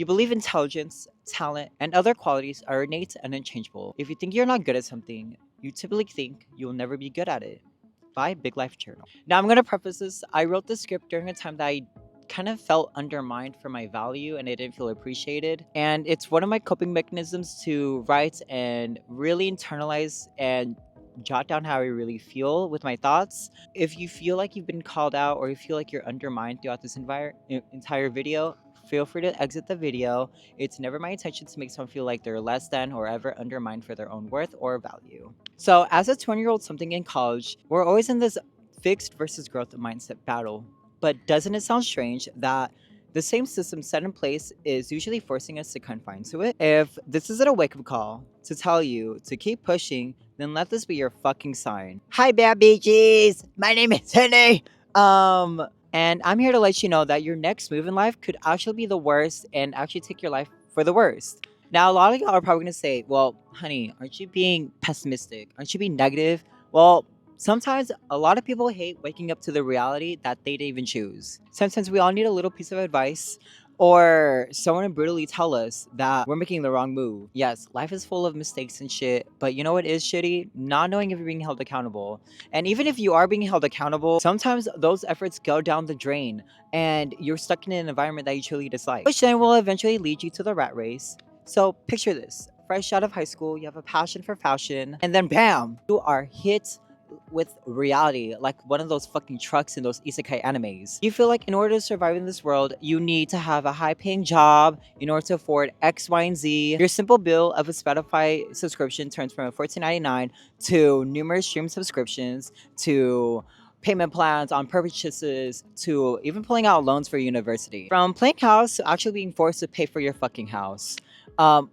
You believe intelligence, talent, and other qualities are innate and unchangeable. If you think you're not good at something, you typically think you'll never be good at it. By Big Life Journal. Now, I'm going to preface this. I wrote this script during a time that I kind of felt undermined for my value and I didn't feel appreciated. And it's one of my coping mechanisms to write and really internalize and jot down how I really feel with my thoughts. If you feel like you've been called out or you feel like you're undermined throughout this entire video, feel free to exit the video. It's never my intention to make someone feel like they're less than or ever undermined for their own worth or value. So, as a 20-year-old something in college, we're always in this fixed versus growth mindset battle. But doesn't it sound strange that the same system set in place is usually forcing us to confine to it? If this isn't a wake up call to tell you to keep pushing, then let this be your fucking sign. Hi, bad bitches! My name is Henry! And I'm here to let you know that your next move in life could actually be the worst and actually take your life for the worst. Now, a lot of y'all are probably gonna say, well, honey, aren't you being pessimistic? Aren't you being negative? Well, sometimes a lot of people hate waking up to the reality that they didn't even choose. Sometimes we all need a little piece of advice or someone to brutally tell us that we're making the wrong move. Yes, life is full of mistakes and shit, but you know what is shitty? Not knowing if you're being held accountable. And even if you are being held accountable, sometimes those efforts go down the drain and you're stuck in an environment that you truly dislike, which then will eventually lead you to the rat race. So picture this. Fresh out of high school, you have a passion for fashion, and then bam, you are hit with reality like one of those fucking trucks in those isekai animes. You feel like in order to survive in this world, you need to have a high paying job in order to afford X, Y, and Z. Your simple bill of a Spotify subscription turns from $14.99 to numerous stream subscriptions to payment plans on purchases to even pulling out loans for university. From playing house to actually being forced to pay for your fucking house.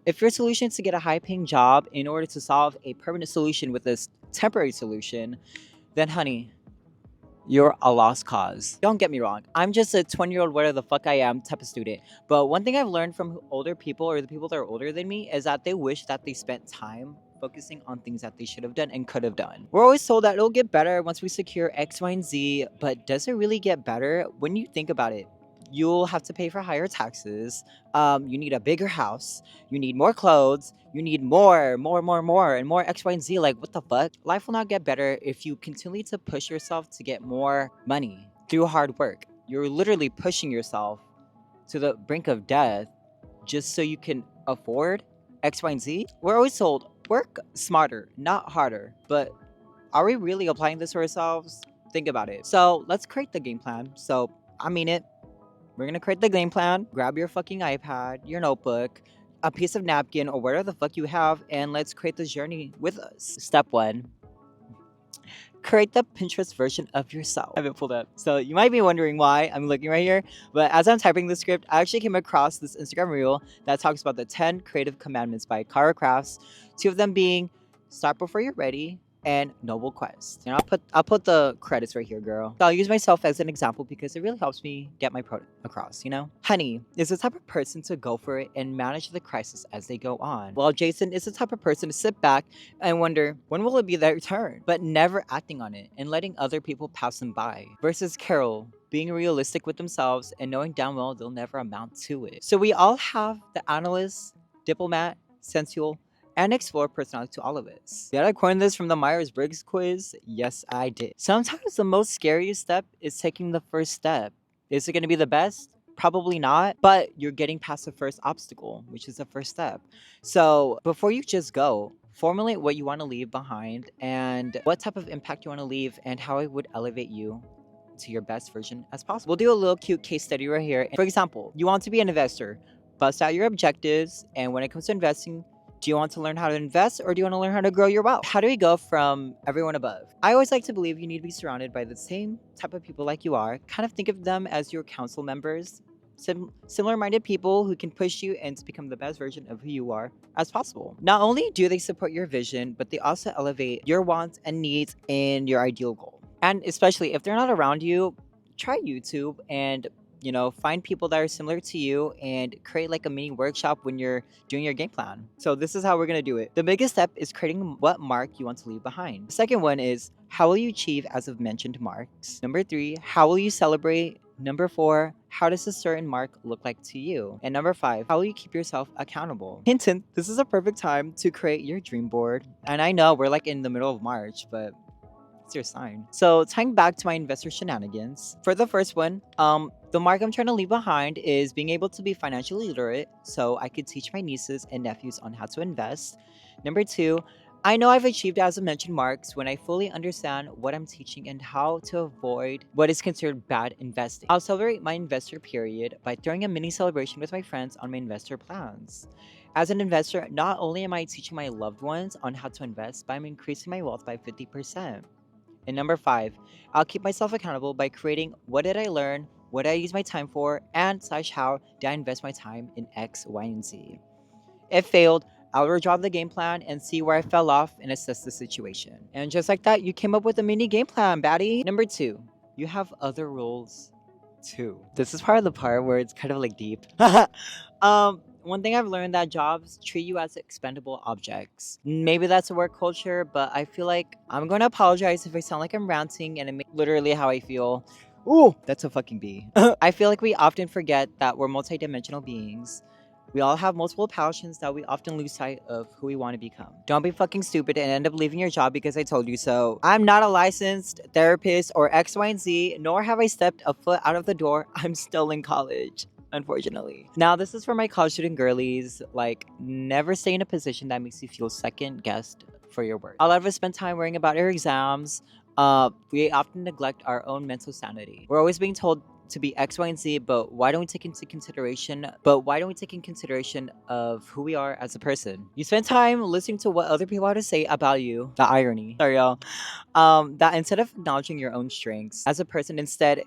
If your solution is to get a high paying job in order to solve a permanent solution with this temporary solution, then honey, you're a lost cause. Don't get me wrong, I'm just a 20-year-old whatever the fuck I am type of student. But one thing I've learned from older people or the people that are older than me is that they wish that they spent time focusing on things that they should have done and could have done. We're always told that it'll get better once we secure X, Y, and Z, but does it really get better? When you think about it, you'll have to pay for higher taxes. You need a bigger house. You need more clothes. You need more, and more X, Y, and Z. Like, what the fuck? Life will not get better if you continue to push yourself to get more money through hard work. You're literally pushing yourself to the brink of death just so you can afford X, Y, and Z. We're always told work smarter, not harder. But are we really applying this to ourselves? Think about it. So let's create the game plan. So I mean it. We're gonna create the game plan. Grab your fucking iPad, your notebook, a piece of napkin, or whatever the fuck you have, and let's create this journey with us. Step one. Create the Pinterest version of yourself. I have it pulled up. So you might be wondering why I'm looking right here, but as I'm typing the script, I actually came across this Instagram reel that talks about the 10 creative commandments by Kara Crafts. Two of them being start before you're ready and Noble Quest. And I'll put the credits right here, girl. So I'll use myself as an example because it really helps me get my product across, you know? Honey is the type of person to go for it and manage the crisis as they go on. While Jason is the type of person to sit back and wonder, when will it be their turn? But never acting on it and letting other people pass them by. Versus Carol, being realistic with themselves and knowing damn well they'll never amount to it. So we all have the analyst, diplomat, sensual, and explore personality to all of us. Did I coin this from the Myers-Briggs quiz? Yes, I did. Sometimes the most scariest step is taking the first step. Is it going to be the best? Probably not, but you're getting past the first obstacle, which is the first step. So before you just go, formulate what you want to leave behind and what type of impact you want to leave and how it would elevate you to your best version as possible. We'll do a little cute case study right here. For example, you want to be an investor. Bust out your objectives, and when it comes to investing, do you want to learn how to invest or do you want to learn how to grow your wealth? How do we go from everyone above? I always like to believe you need to be surrounded by the same type of people like you are. Kind of think of them as your council members, similar-minded people who can push you and to become the best version of who you are as possible. Not only do they support your vision, but they also elevate your wants and needs in your ideal goal. And especially if they're not around you, try YouTube and find people that are similar to you and create like a mini workshop when you're doing your game plan. So this is how we're going to do it. The biggest step is creating what mark you want to leave behind. The second one is how will you achieve as of mentioned marks. Number 3, how will you celebrate Number 4, how does a certain mark look like to you? And number 5, how will you keep yourself accountable? Hint, hint, this is a perfect time to create your dream board. And I know we're like in the middle of March, but it's your sign. So tying back to my investor shenanigans, for the first one, the mark I'm trying to leave behind is being able to be financially literate so I could teach my nieces and nephews on how to invest. Number 2, I know I've achieved as I mentioned marks when I fully understand what I'm teaching and how to avoid what is considered bad investing. I'll celebrate my investor period by throwing a mini celebration with my friends on my investor plans. As an investor, not only am I teaching my loved ones on how to invest, but I'm increasing my wealth by 50%. And number 5, I'll keep myself accountable by creating what did I learn, what did I use my time for, and slash how did I invest my time in X, Y, and Z. If failed, I'll redraw the game plan and see where I fell off and assess the situation. And just like that, you came up with a mini game plan, baddie. Number 2, you have other rules too. This is part of the part where it's kind of like deep. One thing I've learned that jobs treat you as expendable objects. Maybe that's a work culture, but I feel like I'm going to apologize if I sound like I'm ranting and it makes literally how I feel. Ooh, that's a fucking B. I feel like we often forget that we're multidimensional beings. We all have multiple passions that we often lose sight of who we want to become. Don't be fucking stupid and end up leaving your job because I told you so. I'm not a licensed therapist or X, Y, and Z, nor have I stepped a foot out of the door. I'm still in college, unfortunately. Now, this is for my college student girlies. Like, never stay in a position that makes you feel second guessed for your work. A lot of us spend time worrying about our exams. We often neglect our own mental sanity. We're always being told to be X, Y, and Z, but why don't we take into consideration of who we are as a person? You spend time listening to what other people have to say about you. The irony. Sorry, y'all. That instead of acknowledging your own strengths as a person, instead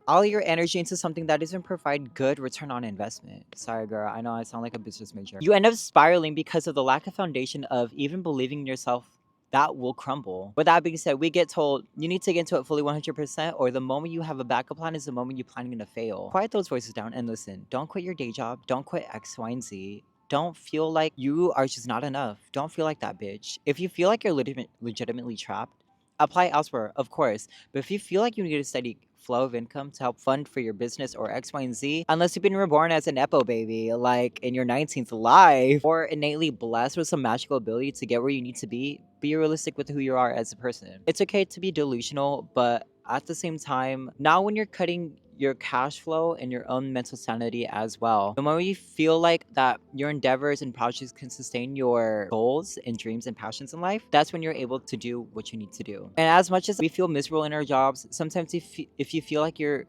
all your energy into something that doesn't provide good return on investment. Sorry, girl. I know I sound like a business major. You end up spiraling because of the lack of foundation of even believing in yourself that will crumble. With that being said, we get told you need to get into it fully 100%, or the moment you have a backup plan is the moment you're planning to fail. Quiet those voices down and listen. Don't quit your day job. Don't quit X, Y, and Z. Don't feel like you are just not enough. Don't feel like that bitch. If you feel like you're legitimately trapped, apply elsewhere, of course. But if you feel like you need a steady flow of income to help fund for your business or X, Y, and Z, unless you've been reborn as an Epo baby, like in your 19th life, or innately blessed with some magical ability to get where you need to be realistic with who you are as a person. It's okay to be delusional, but at the same time, not when you're cutting your cash flow and your own mental sanity as well. The moment you feel like that your endeavors and projects can sustain your goals and dreams and passions in life, that's when you're able to do what you need to do. And as much as we feel miserable in our jobs, sometimes if you feel like you're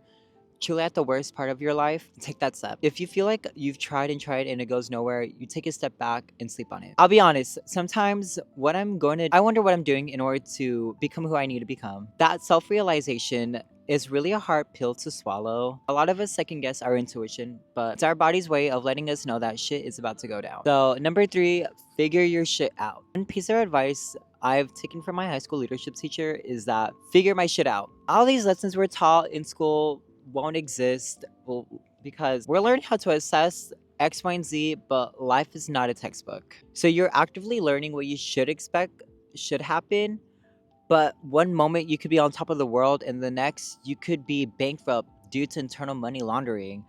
truly at the worst part of your life, take that step. If you feel like you've tried and it goes nowhere, you take a step back and sleep on it. I'll be honest, sometimes I wonder what I'm doing in order to become who I need to become. That self-realization is really a hard pill to swallow. A lot of us second guess our intuition, but it's our body's way of letting us know that shit is about to go down. So number 3, figure your shit out. One piece of advice I've taken from my high school leadership teacher is that figure my shit out. All these lessons we're taught in school won't exist because we're learning how to assess X, Y, and Z, but life is not a textbook. So you're actively learning what you should expect should happen, but one moment you could be on top of the world and the next you could be bankrupt due to internal money laundering.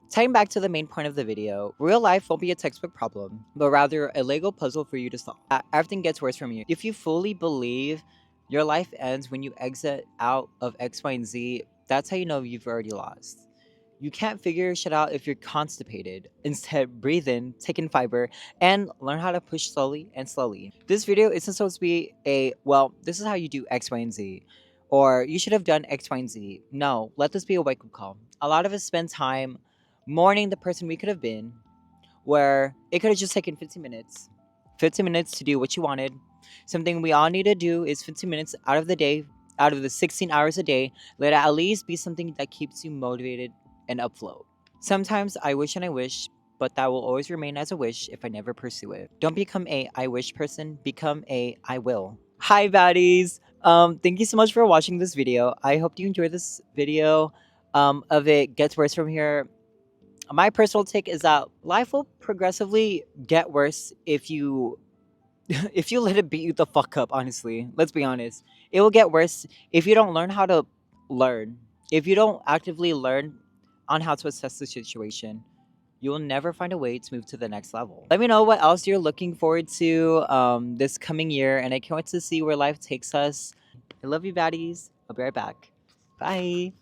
Tying back to the main point of the video, real life won't be a textbook problem, but rather a Lego puzzle for you to solve. Everything gets worse from you. If you fully believe your life ends when you exit out of X, Y, and Z, that's how you know you've already lost. You can't figure your shit out if you're constipated. Instead, breathe in, take in fiber, and learn how to push slowly and slowly. This video isn't supposed to be this is how you do X, Y, and Z. Or you should have done X, Y, and Z. No, let this be a wake-up call. A lot of us spend time mourning the person we could have been, where it could have just taken 15 minutes. 15 minutes to do what you wanted. Something we all need to do is 15 minutes out of the day, out of the 16 hours a day, let it at least be something that keeps you motivated and afloat. Sometimes I wish, but that will always remain as a wish if I never pursue it. Don't become a I wish person, become a I will. Hi baddies! Thank you so much for watching this video. I hope you enjoyed this video. Of it gets worse from here. My personal take is that life will progressively get worse if you if you let it beat you the fuck up, honestly. Let's be honest. It will get worse if you don't learn how to learn. If you don't actively learn on how to assess the situation, you will never find a way to move to the next level. Let me know what else you're looking forward to this coming year, and I can't wait to see where life takes us. I love you, baddies. I'll be right back. Bye.